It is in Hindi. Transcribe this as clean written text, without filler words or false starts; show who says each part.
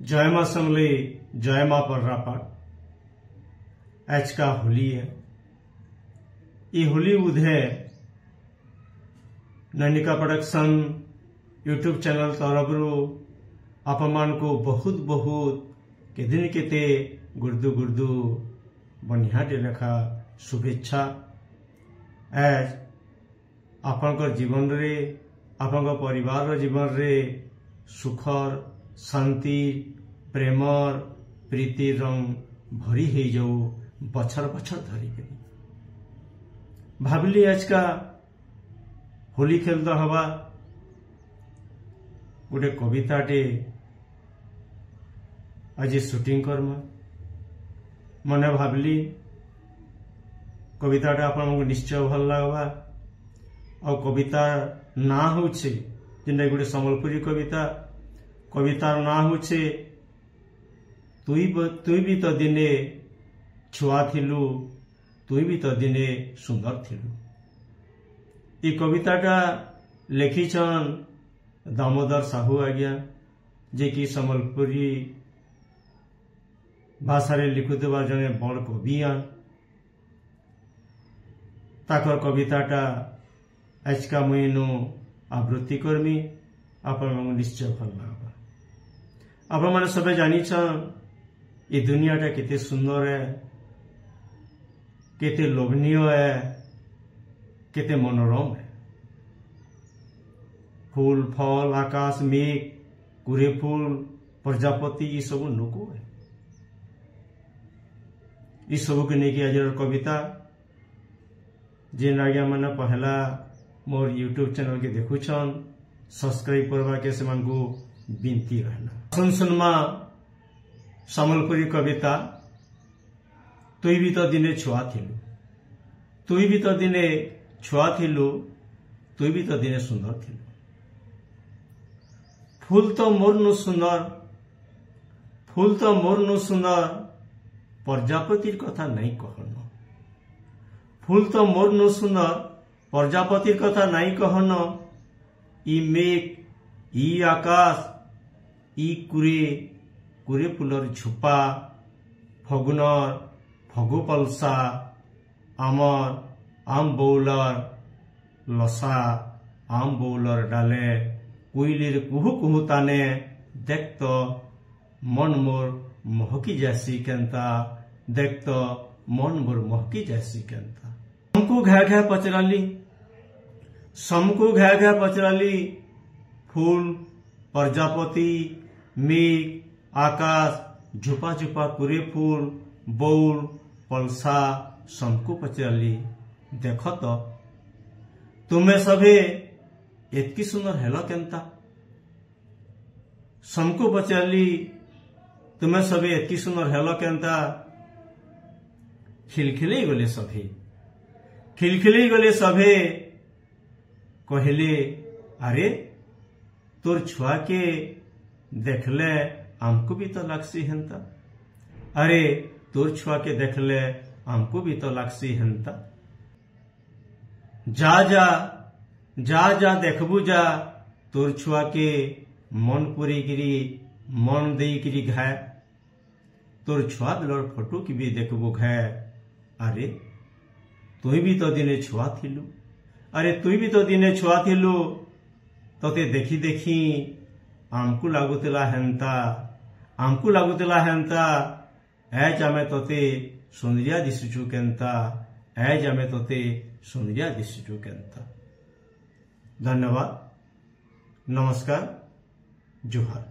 Speaker 1: जय मां समले जय मां पर्रापाट। आज का होली है। ये होली उधे नैनिका प्रोडक्शन यूट्यूब चैनल तरफ आपण को बहुत बहुत केदिन केते गुर्दु गुर्दु बनिहाटे लेखा शुभेच्छा। आज आपनकर जीवन रे आपन परिवार जीवन रे सुखर शांति प्रेमर प्रीति रंग भरी हो जाऊ बछर बछर धरिक भाविली आज का होली खेलता हवा गोटे कविताटे आज शूटिंग करमा मने भाविली कविताटा आपन निश्चय भल लगवा। और कविता ना होचे जेनटा गोटे संबलपुरी कविता कवितार ना होचे तुई भी तो दिने छुआ थिलु तुई भी तो दिने सुंदर थिलु। ये कविताटा लिखिछन दामोदर साहू आज्ञा जे कि संबलपुरी भाषा रे लिखुवा जने बड़ कविया। ताकर कविताटा आज का मुइनो आवृत्ति कर्मी आपण निश्चय भल लगवा। आपण मैंने सब जानी ये दुनियाटा केते सुंदर है केते लोभनीय है केते मनोरम है। फूल फल आकाश मेघ कुरे फूल प्रजापति ये सब नुको है। ये सब के नहीं आज कविता जेन आज्ञा मैंने पहला मोर यूट्यूब चैनल के देखुछन सब्सक्राइब करवा के से को बिनती रहना। सुनमा संबलपुरी कविता तुई भी तो दिने छुआ थिलु तुई भी तो दिने छुआ थिलु तुई भी तो दिने सुंदर थिलु। फूल तो मोर नु सुंदर फूल तो मोर नु सुंदर प्रजापतिर कथा नहीं कहन। फूल तो मोर नु सुंदर प्रजापतिर कथा नहीं कहन। ई मेघ ई आकाश ई कुरे कुरे फुलर झुपा फगुनर फगु पलसा आमर आम बौलर लसा आम बौलर डाले कोइलिर कुहु कुहु ताने देख तो मन मोर महकी जैसी केंता देख तो मन मोर महकी जैसी केंता। समकु घे घे पचराली समकु घे घे पचराली फूल प्रजापति मेघ आकाश झुपा झुपा कुरे फूल बौल पलसा समकु पचराली देख तो तुम्हें सभे एतकी सुंदर हेलो केंता। समकु पचराली तुम्हें सभे एतकी सुंदर हेलो केंता। खिलखिले गले सभे खिलखिले गले सभे कहले अरे तोर छुआ के देखले हमको भी तो लागसी हेंता। अरे तोर छुआ के देखले हमको भी तो लागसी हेंता। जा जा जा जा देखबू जा तोर छुआ के मन पुरी गिरी मन दे गिरी घाय तोर छुआ बिलर फोटो की भी देखबू घाय। अरे तुई भी तो दिने छुआ थिलु अरे तुई भी तो दिने छुआ थिलु तोते देखी देखी आमको लागुतला हेंता एज आमे तोते सुंदरिया दिसुचु केंता एज आमे तोते सुंदरिया दिसुचु केंता। धन्यवाद नमस्कार जुहार।